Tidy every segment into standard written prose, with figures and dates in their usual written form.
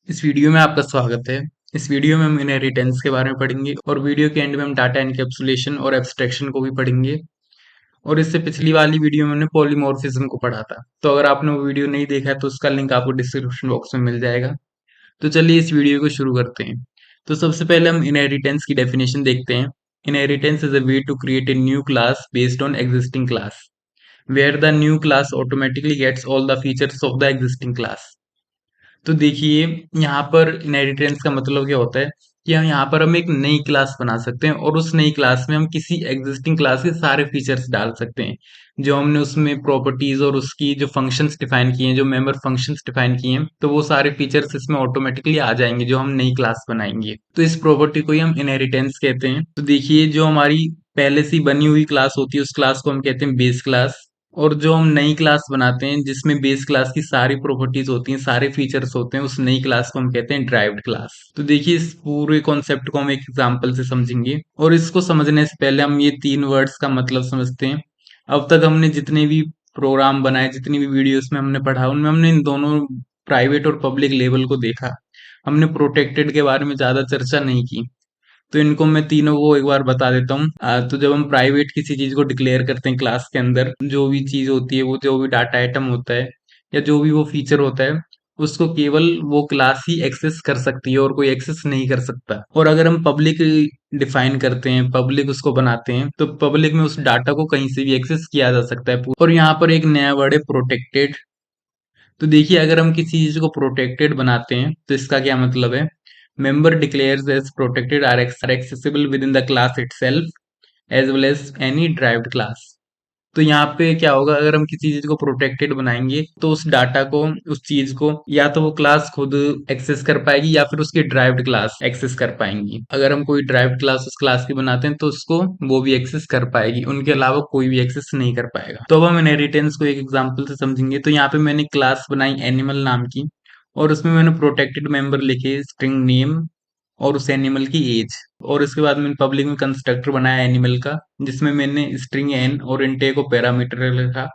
इस वीडियो में आपका स्वागत है। इस वीडियो में हम इनहेरिटेंस के बारे में पढ़ेंगे और वीडियो के एंड में हम डाटा एनकैप्सुलेशन और एब्स्ट्रैक्शन को भी पढ़ेंगे। और इससे पिछली वाली वीडियो में हमने पॉलीमॉर्फिज्म को पढ़ा था। तो अगर आपने वो वीडियो नहीं देखा है तो उसका लिंक आपको डिस्क्रिप्शन बॉक्स में मिल जाएगा। तो चलिए इस वीडियो को शुरू करते हैं। तो सबसे पहले हम इनहेरिटेंस की डेफिनेशन देखते हैं। Inheritance is a way to create a new class based on existing class, where the new class automatically gets all the features of the existing class. तो देखिए, यहाँ पर इनहेरिटेंस का मतलब क्या होता है कि हम एक नई क्लास बना सकते हैं और उस नई क्लास में हम किसी एग्जिस्टिंग क्लास के सारे फीचर्स डाल सकते हैं जो हमने उसमें प्रॉपर्टीज और उसकी जो फंक्शंस डिफाइन किए हैं, जो मेंबर फंक्शंस डिफाइन किए हैं, तो वो सारे फीचर्स इसमें ऑटोमेटिकली आ जाएंगे जो हम नई क्लास बनाएंगे। तो इस प्रॉपर्टी को ही हम इनहेरिटेंस कहते हैं। तो देखिए, जो हमारी पहले से बनी हुई क्लास होती है उस क्लास को हम कहते हैं बेस क्लास। और जो हम नई क्लास बनाते हैं जिसमें बेस क्लास की सारी प्रॉपर्टीज होती हैं, सारे फीचर्स होते हैं, उस नई क्लास को हम कहते हैं ड्राइव्ड क्लास। तो देखिए, इस पूरे कॉन्सेप्ट को हम एक एग्जांपल से समझेंगे और इसको समझने से पहले हम ये तीन वर्ड्स का मतलब समझते हैं। अब तक हमने जितने भी प्रोग्राम बनाए, जितनी भी वीडियोस में हमने पढ़ा, उनमें हमने इन दोनों प्राइवेट और पब्लिक लेवल को देखा। हमने प्रोटेक्टेड के बारे में ज्यादा चर्चा नहीं की। तो इनको मैं तीनों को एक बार बता देता हूँ। तो जब हम प्राइवेट किसी चीज को डिक्लेयर करते हैं क्लास के अंदर, जो भी चीज होती है, वो जो भी डाटा आइटम होता है या जो भी वो फीचर होता है, उसको केवल वो क्लास ही एक्सेस कर सकती है और कोई एक्सेस नहीं कर सकता। और अगर हम पब्लिक डिफाइन करते हैं, पब्लिक उसको बनाते हैं, तो पब्लिक में उस डाटा को कहीं से भी एक्सेस किया जा सकता है। और यहाँ पर एक नया वर्ड है प्रोटेक्टेड। तो देखिए, अगर हम किसी चीज को प्रोटेक्टेड बनाते हैं तो इसका क्या मतलब है। Member declares as protected are accessible within the class itself as well as any derived class. तो यहाँ पे क्या होगा, अगर हम किसी चीज को प्रोटेक्टेड बनाएंगे तो उस डाटा को, उस चीज को या तो वो क्लास खुद एक्सेस कर पाएगी या फिर उसकी ड्राइव्ड क्लास एक्सेस कर पाएंगी। अगर हम कोई ड्राइव्ड क्लास उस क्लास की बनाते हैं तो उसको वो भी एक्सेस कर पाएगी, उनके अलावा कोई भी एक्सेस नहीं कर पाएगा। तो अब हम इनहेरिटेंस को एक एग्जांपल से समझेंगे। तो यहाँ पे मैंने क्लास बनाई एनिमल नाम की और उसमें मैंने प्रोटेक्टेड मेंबर लिखे स्ट्रिंग नेम और उस एनिमल की एज। और उसके बाद मैंने पब्लिक में कंस्ट्रक्टर बनाया एनिमल का, जिसमें मैंने स्ट्रिंग एन और इंटे को पैरामीटर लिखा।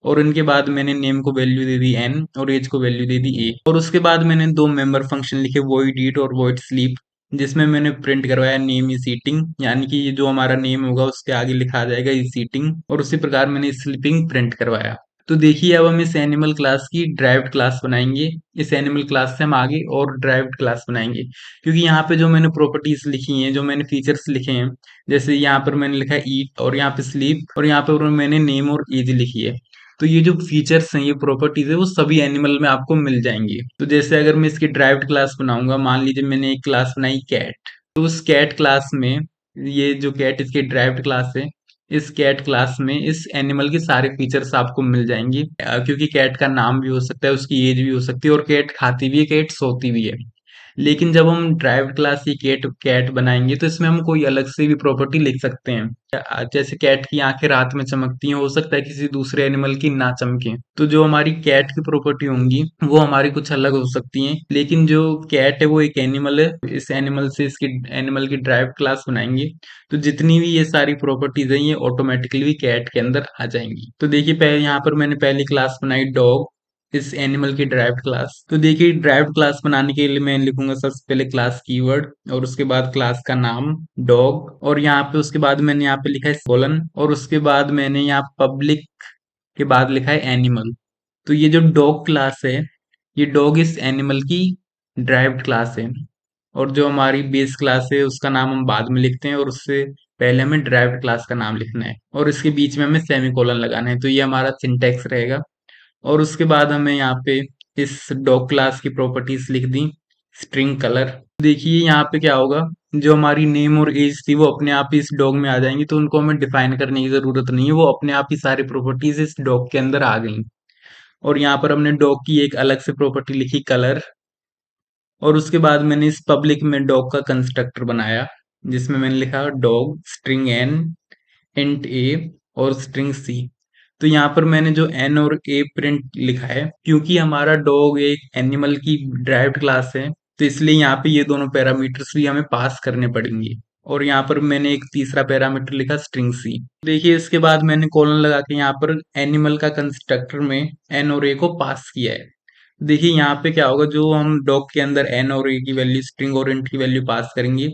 और इनके बाद मैंने नेम को वैल्यू दे दी एन और एज को वैल्यू दे दी ए। और उसके बाद मैंने दो मेंबर फंक्शन लिखे, वॉइड ईट और वॉइड स्लीप, जिसमें मैंने प्रिंट करवाया नेम इज ईटिंग, यानी कि ये जो हमारा नेम होगा उसके आगे लिखा जाएगा इज ईटिंग। और उसी प्रकार मैंने स्लीपिंग प्रिंट करवाया। तो देखिए, अब हम इस एनिमल क्लास की ड्राइव्ड क्लास बनाएंगे। इस एनिमल क्लास से हम आगे और ड्राइव्ड क्लास बनाएंगे, क्योंकि यहाँ पे जो मैंने प्रॉपर्टीज लिखी हैं, जो मैंने फीचर्स लिखे हैं, जैसे यहाँ पर मैंने लिखा है ईट और यहाँ पे स्लीप और यहाँ पर मैंने नेम और एज लिखी है। तो ये जो फीचर्स हैं, ये प्रॉपर्टीज है, वो सभी एनिमल में आपको मिल जाएंगी। तो जैसे अगर मैं इसकी ड्राइव्ड क्लास बनाऊंगा, मान लीजिए मैंने एक क्लास बनाई कैट। तो उस कैट क्लास में, ये जो कैट इसकी ड्राइव्ड क्लास है, इस कैट क्लास में इस एनिमल की सारे फीचर्स आपको मिल जाएंगी। क्योंकि कैट का नाम भी हो सकता है, उसकी एज भी हो सकती है, और कैट खाती भी है, कैट सोती भी है। लेकिन जब हम ड्राइव्ड क्लास की कैट कैट बनाएंगे तो इसमें हम कोई अलग से भी प्रॉपर्टी लिख सकते हैं। जैसे कैट की आंखें रात में चमकती हैं, हो सकता है किसी दूसरे एनिमल की ना चमके। तो जो हमारी कैट की प्रॉपर्टी होंगी वो हमारी कुछ अलग हो सकती हैं। लेकिन जो कैट है वो एक एनिमल है, इस एनिमल से इसकी एनिमल की ड्राइव्ड क्लास बनाएंगे तो जितनी भी ये सारी प्रॉपर्टीज हैं ये ऑटोमेटिकली कैट के अंदर आ जाएंगी। तो देखिए, पहले यहाँ पर मैंने पहली क्लास बनाई डॉग, इस एनिमल की ड्राइव्ड क्लास। तो देखिए, ड्राइव्ड क्लास बनाने के लिए मैं लिखूंगा सबसे पहले क्लास कीवर्ड और उसके बाद क्लास का नाम डॉग, और यहाँ पे उसके बाद मैंने यहाँ पे लिखा है कोलन, और उसके बाद मैंने यहाँ पब्लिक के बाद लिखा है एनिमल। तो ये जो डॉग क्लास है, ये डॉग इस एनिमल की ड्राइव्ड क्लास है। और जो हमारी बेस क्लास है उसका नाम हम बाद में लिखते हैं और उससे पहले हमें ड्राइव्ड क्लास का नाम लिखना है और इसके बीच में हमें सेमीकोलन लगाना है। तो ये हमारा सिंटेक्स रहेगा। और उसके बाद हमें यहाँ पे इस डॉग क्लास की प्रॉपर्टीज लिख दी, स्ट्रिंग कलर। देखिए, यहाँ पे क्या होगा, जो हमारी नेम और एज थी वो अपने आप ही इस डॉग में आ जाएंगी, तो उनको हमें डिफाइन करने की जरूरत नहीं है, वो अपने आप ही सारी प्रॉपर्टीज इस डॉग के अंदर आ गई। और यहाँ पर हमने डॉग की एक अलग से प्रॉपर्टी लिखी कलर। और उसके बाद मैंने इस पब्लिक में डॉग का कंस्ट्रक्टर बनाया, जिसमें मैंने लिखा डॉग स्ट्रिंग एन इंट ए और स्ट्रिंग सी। तो यहाँ पर मैंने जो एन और ए प्रिंट लिखा है, क्योंकि हमारा डॉग एक एनिमल की ड्राइव्ड क्लास है, तो इसलिए यहाँ पे ये दोनों पैरामीटर्स भी हमें पास करने पड़ेंगे। और यहाँ पर मैंने एक तीसरा पैरामीटर लिखा स्ट्रिंग सी। देखिए, इसके बाद मैंने कॉलन लगा के यहाँ पर एनिमल का कंस्ट्रक्टर में एन और ए को पास किया है। देखिए यहाँ पे क्या होगा, जो हम डॉग के अंदर एन और ए की वैल्यू, स्ट्रिंग और इंट की वैल्यू पास करेंगे,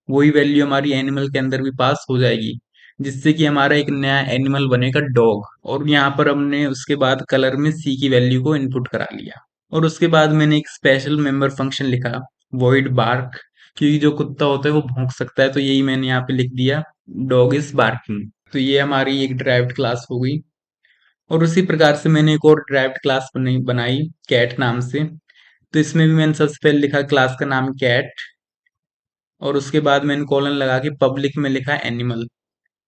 वही वैल्यू हमारी एनिमल के अंदर भी पास हो जाएगी, जिससे कि हमारा एक नया एनिमल बनेगा डॉग। और यहाँ पर हमने उसके बाद कलर में सी की वैल्यू को इनपुट करा लिया। और उसके बाद मैंने एक स्पेशल मेंबर फंक्शन लिखा, वॉइड बार्क, क्योंकि जो कुत्ता होता है वो भौंक सकता है, तो यही मैंने यहाँ पे लिख दिया, डॉग इज बार्किंग। तो ये हमारी एक ड्राइव्ड क्लास हो गई। और उसी प्रकार से मैंने एक और ड्राइव्ड क्लास बनाई कैट नाम से। तो इसमें भी मैंने सबसे पहले लिखा क्लास का नाम कैट, और उसके बाद मैंने कॉलन लगा के पब्लिक में लिखा एनिमल।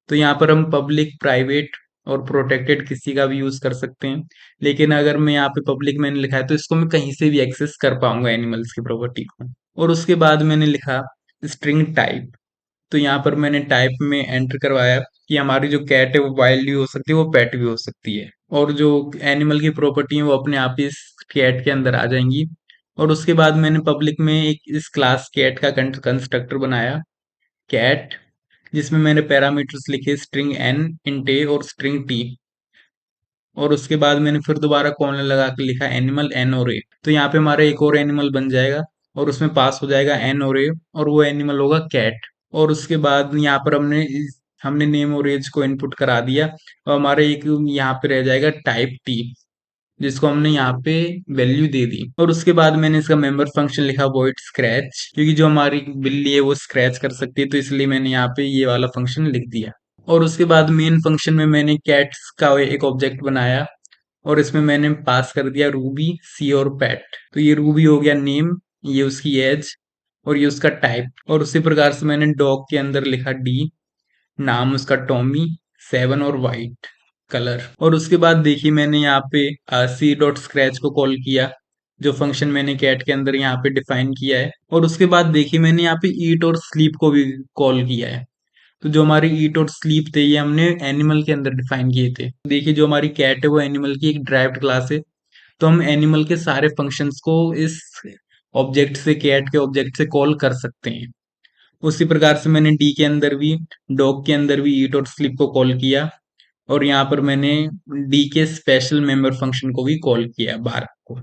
तो यहाँ पर हम पब्लिक, प्राइवेट और प्रोटेक्टेड किसी का भी यूज कर सकते हैं, लेकिन अगर मैं यहाँ पे पब्लिक मैंने लिखा है तो इसको मैं कहीं से भी एक्सेस कर पाऊंगा एनिमल्स की प्रॉपर्टी को। और उसके बाद मैंने लिखा स्ट्रिंग टाइप। तो यहाँ पर मैंने टाइप में एंटर करवाया कि हमारी जो कैट है वो वाइल्ड भी हो सकती है, वो पेट भी हो सकती है, और जो एनिमल की प्रॉपर्टी है वो अपने आप ही इस कैट के अंदर आ जाएंगी। और उसके बाद मैंने पब्लिक में एक इस क्लास कैट का कंस्ट्रक्टर बनाया, कैट, जिसमें मैंने पैरामीटर्स लिखे स्ट्रिंग एन, इंट ए और स्ट्रिंग टी। और उसके बाद मैंने फिर दोबारा कॉलन लगा के लिखा एनिमल एन और ए। तो यहाँ पे हमारा एक और एनिमल बन जाएगा, और उसमें पास हो जाएगा एन और ए, और वो एनिमल होगा कैट। और उसके बाद यहाँ पर हमने नेम और एज को इनपुट करा दिया, और हमारे एक यहाँ पे रह जाएगा टाइप टी, जिसको हमने यहाँ पे वैल्यू दे दी। और उसके बाद मैंने इसका मेंबर फंक्शन लिखा वॉइड स्क्रैच, क्योंकि जो हमारी बिल्ली है वो स्क्रैच कर सकती है, तो इसलिए मैंने यहाँ पे ये वाला फंक्शन लिख दिया। और उसके बाद मेन फंक्शन में मैंने कैट्स का एक ऑब्जेक्ट बनाया, और इसमें मैंने पास कर दिया रूबी, सी और पैट। तो ये रूबी हो गया नेम, ये उसकी एज, और ये उसका टाइप। और उसी प्रकार से मैंने डॉग के अंदर लिखा डी, नाम उसका टॉमी, 7 और वाइट कलर। और उसके बाद देखिए मैंने यहाँ पे सी डॉट स्क्रैच को कॉल किया, जो फंक्शन मैंने कैट के अंदर यहाँ पे डिफाइन किया है। और उसके बाद देखिए मैंने यहाँ पे ईट और स्लीप को भी कॉल किया है। तो जो हमारे ईट और स्लीप थे ये हमने एनिमल के अंदर डिफाइन किए थे। देखिए जो हमारी कैट है वो एनिमल की एक ड्राइव्ड क्लास है, तो हम एनिमल के सारे फंक्शंस को इस ऑब्जेक्ट से, कैट के ऑब्जेक्ट से कॉल कर सकते हैं। उसी प्रकार से मैंने डी के अंदर भी, डॉग के अंदर भी ईट और स्लीप को कॉल किया, और यहाँ पर मैंने डी के स्पेशल मेंबर फंक्शन को भी कॉल किया, बार्क को।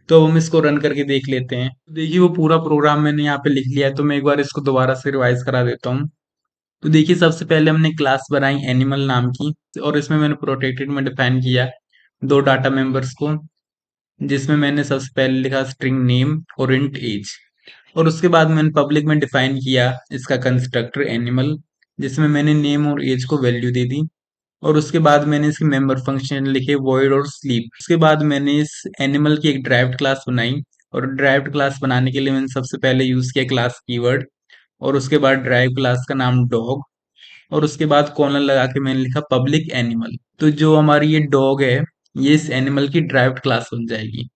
तो अब हम इसको रन करके देख लेते हैं। देखिए वो पूरा प्रोग्राम मैंने यहाँ पे लिख लिया है, तो मैं एक बार इसको दोबारा से रिवाइज करा देता हूँ। तो देखिए सबसे पहले हमने क्लास बनाई एनिमल नाम की, और इसमें मैंने प्रोटेक्टेड में डिफाइन किया दो डाटा मेंबर्स को, जिसमें मैंने सबसे पहले लिखा स्ट्रिंग नेम और इंट एज। और उसके बाद मैंने पब्लिक में डिफाइन किया इसका कंस्ट्रक्टर एनिमल, जिसमें मैंने नेम और एज को वैल्यू दे दी। और उसके बाद मैंने इसके मेंबर फंक्शन लिखे वॉइड और स्लीप। उसके बाद मैंने इस एनिमल की एक ड्राइव्ड क्लास बनाई, और ड्राइव्ड क्लास बनाने के लिए मैंने सबसे पहले यूज किया क्लास कीवर्ड, और उसके बाद ड्राइव क्लास का नाम डॉग, और उसके बाद कॉलन लगा के मैंने लिखा पब्लिक एनिमल। तो जो हमारी ये डॉग है, ये इस एनिमल की ड्राइव्ड क्लास बन जाएगी।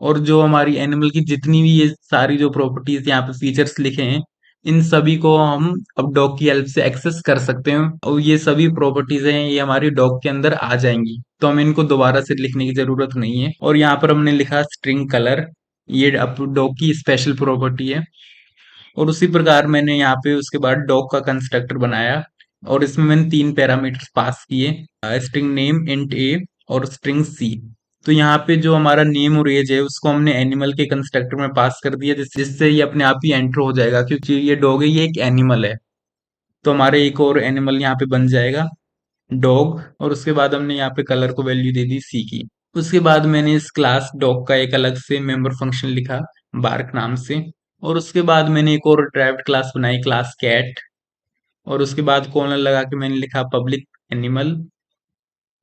और जो हमारी एनिमल की जितनी भी ये सारी जो प्रॉपर्टीज यहाँ पे फीचर्स लिखे हैं, इन सभी को हम अब डॉग की हेल्प से एक्सेस कर सकते हैं, और ये सभी प्रॉपर्टीज हैं ये हमारी डॉग के अंदर आ जाएंगी, तो हमें इनको दोबारा से लिखने की जरूरत नहीं है। और यहाँ पर हमने लिखा स्ट्रिंग कलर, ये अब डॉग की स्पेशल प्रॉपर्टी है। और उसी प्रकार मैंने यहाँ पे उसके बाद डॉग का कंस्ट्रक्टर बनाया, और इसमें मैंने तीन पैरामीटर्स पास किए, स्ट्रिंग नेम, इंट ए और स्ट्रिंग सी। तो यहाँ पे जो हमारा नेम और एज है उसको हमने एनिमल के कंस्ट्रक्टर में पास कर दिया, जिससे ये अपने आप ही एंटर हो जाएगा, क्योंकि ये डॉग है, ये एक एनिमल है। तो हमारे एक और एनिमल यहाँ पे बन जाएगा, डॉग। और उसके बाद हमने यहाँ पे कलर को वैल्यू दे दी सी की। उसके बाद मैंने इस क्लास डॉग का एक अलग से मेंबर फंक्शन लिखा, बार्क नाम से। और उसके बाद मैंने एक और ड्राइव्ड क्लास बनाई, क्लास कैट, और उसके बाद कॉलन लगा के मैंने लिखा पब्लिक एनिमल।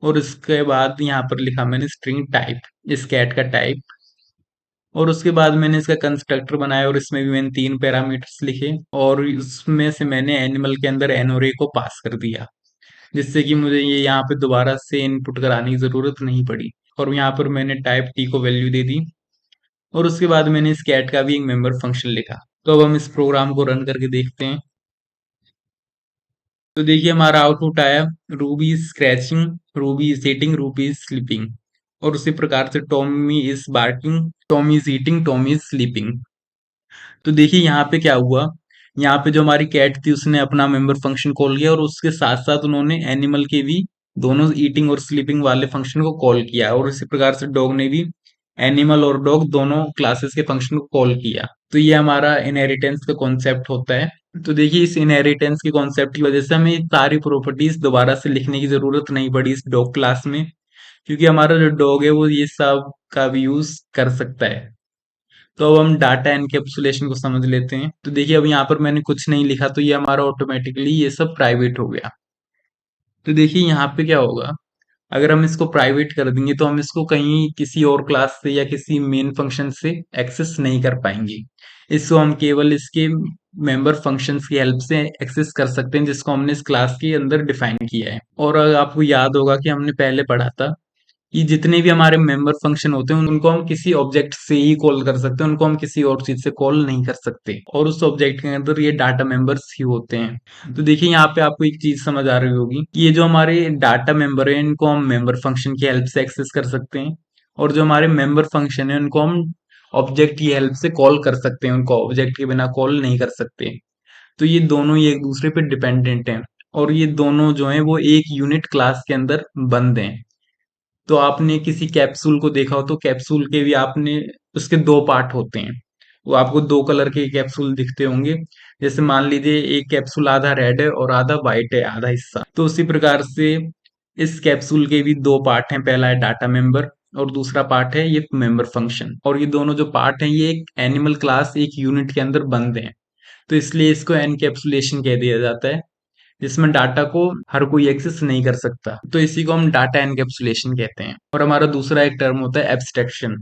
और उसके बाद यहाँ पर लिखा मैंने स्ट्रिंग टाइप, इस कैट का टाइप। और उसके बाद मैंने इसका कंस्ट्रक्टर बनाया, और इसमें भी मैंने तीन पैरामीटर्स लिखे, और उसमें से मैंने एनिमल के अंदर एन और ए को पास कर दिया, जिससे कि मुझे ये यहाँ पे दोबारा से इनपुट कराने की जरूरत नहीं पड़ी। और यहाँ पर मैंने टाइप टी को वैल्यू दे दी। और उसके बाद मैंने इस कैट का भी एक मेंबर फंक्शन लिखा। तो अब हम इस प्रोग्राम को रन करके देखते हैं। तो देखिए हमारा आउटपुट आया, Ruby is scratching, Ruby is eating, Ruby is sleeping. और उसी प्रकार से Tommy is barking, Tommy is eating, Tommy is sleeping. तो देखिए यहाँ पे क्या हुआ, यहाँ पे जो हमारी कैट थी उसने अपना मेंबर फंक्शन कॉल किया, और उसके साथ साथ उन्होंने एनिमल के भी दोनों ईटिंग और स्लीपिंग वाले फंक्शन को कॉल किया। और इसी प्रकार से डॉग ने भी एनिमल और डॉग दोनों क्लासेस के फंक्शन को कॉल किया। तो ये हमारा इनहेरिटेंस का कॉन्सेप्ट होता है। तो देखिए इस इनहेरिटेंस के कॉन्सेप्ट की वजह से हमें ये सारी प्रॉपर्टीज दोबारा से लिखने की जरूरत नहीं पड़ी इस डॉग क्लास में, क्योंकि हमारा जो डॉग है वो ये सब का भी यूज कर सकता है। तो अब हम डाटा एनकैप्सुलेशन को समझ लेते हैं। तो देखिए अब यहाँ पर मैंने कुछ नहीं लिखा, तो ये हमारा ऑटोमेटिकली ये सब प्राइवेट हो गया। तो देखिए यहाँ पे क्या होगा, अगर हम इसको प्राइवेट कर देंगे तो हम इसको कहीं किसी और क्लास से या किसी मेन फंक्शन से एक्सेस नहीं कर पाएंगे। इसको हम केवल इसके मेंबर फंक्शंस की हेल्प से एक्सेस कर सकते हैं, जिसको हमने इस क्लास के अंदर डिफाइन किया है। और अगर आपको याद होगा कि हमने पहले पढ़ा था कि जितने भी हमारे मेंबर फंक्शन होते हैं उनको हम किसी ऑब्जेक्ट से ही कॉल कर सकते हैं, उनको हम किसी और चीज से कॉल नहीं कर सकते, और उस ऑब्जेक्ट के अंदर ये डाटा मेंबर्स ही होते हैं। तो देखिए यहाँ पे आपको एक चीज समझ आ रही होगी कि ये जो हमारे डाटा मेंबर है इनको हम मेंबर फंक्शन की हेल्प से एक्सेस कर सकते हैं, और जो हमारे मेंबर फंक्शन है उनको हम ऑब्जेक्ट की हेल्प से कॉल कर सकते हैं, उनको ऑब्जेक्ट के बिना कॉल नहीं कर सकते। तो ये दोनों ही एक दूसरे पे डिपेंडेंट हैं, और ये दोनों जो हैं वो एक यूनिट क्लास के अंदर बंद हैं। तो आपने किसी कैप्सूल को देखा हो तो कैप्सूल के भी आपने उसके दो पार्ट होते हैं, वो आपको दो कलर के कैप्सूल दिखते होंगे। जैसे मान लीजिए एक कैप्सूल आधा रेड है और आधा वाइट है, आधा हिस्सा। तो उसी प्रकार से इस कैप्सूल के भी दो पार्ट हैं, पहला है डाटा मेंबर और दूसरा पार्ट है ये मेंबर फंक्शन, और ये दोनों जो पार्ट हैं ये एक एनिमल क्लास एक यूनिट के अंदर बंद हैं। तो इसलिए इसको एनकैप्सुलेशन कह दिया जाता है, जिसमें डाटा को हर कोई एक्सेस नहीं कर सकता। तो इसी को हम डाटा एनकैप्सुलेशन कहते हैं। और हमारा दूसरा एक टर्म होता है एब्स्ट्रैक्शन।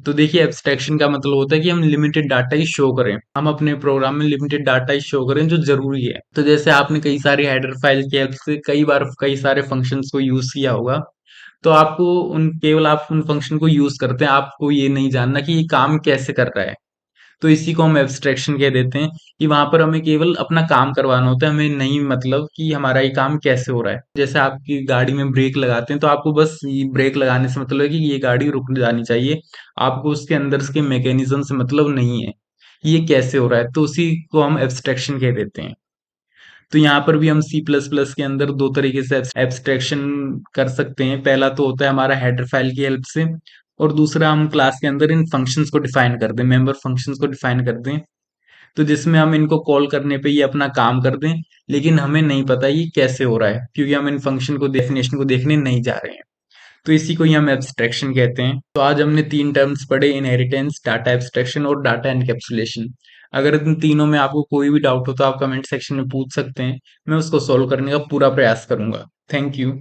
तो देखिए एब्स्ट्रैक्शन का मतलब होता है कि हम लिमिटेड डाटा ही शो करें, हम अपने प्रोग्राम में लिमिटेड डाटा ही शो करें जो जरूरी है। तो जैसे आपने कई सारी हेडर फाइल की हेल्प से कई बार कई सारे फंक्शंस को यूज किया होगा, तो आपको उन केवल आप उन फंक्शन को यूज करते हैं, आपको ये नहीं जानना कि ये काम कैसे कर रहा है। तो इसी को हम एब्स्ट्रैक्शन कह देते हैं, कि वहां पर हमें केवल अपना काम करवाना होता है, हमें नहीं मतलब कि हमारा ये काम कैसे हो रहा है। जैसे आपकी गाड़ी में ब्रेक लगाते हैं तो आपको बस ये ब्रेक लगाने से मतलब है कि ये गाड़ी रुक जानी चाहिए, आपको उसके अंदर के मैकेनिज्म से मतलब नहीं है कि ये कैसे हो रहा है। तो उसी को हम एब्स्ट्रैक्शन कह देते हैं। तो यहाँ पर भी हम सी प्लस प्लस के अंदर दो तरीके से एब्स्ट्रैक्शन कर सकते हैं। पहला तो होता है हमारा हेडर फाइल की हेल्प से, और दूसरा हम क्लास के अंदर इन फंक्शंस को डिफाइन कर दें, मेंबर फंक्शंस को डिफाइन कर दें, तो जिसमें हम इनको कॉल करने पे ये अपना काम कर दें, लेकिन हमें नहीं पता ये कैसे हो रहा है, क्योंकि हम इन फंक्शन को डेफिनेशन को देखने नहीं जा रहे हैं। तो इसी को ही हम एब्स्ट्रैक्शन कहते हैं। तो आज हमने तीन टर्म्स पढ़े, इनहेरिटेंस, डाटा एब्स्ट्रैक्शन और डाटा एनकैप्सुलेशन। अगर इन तीनों में आपको कोई भी डाउट हो तो आप कमेंट सेक्शन में पूछ सकते हैं, मैं उसको सॉल्व करने का पूरा प्रयास करूंगा। Thank you.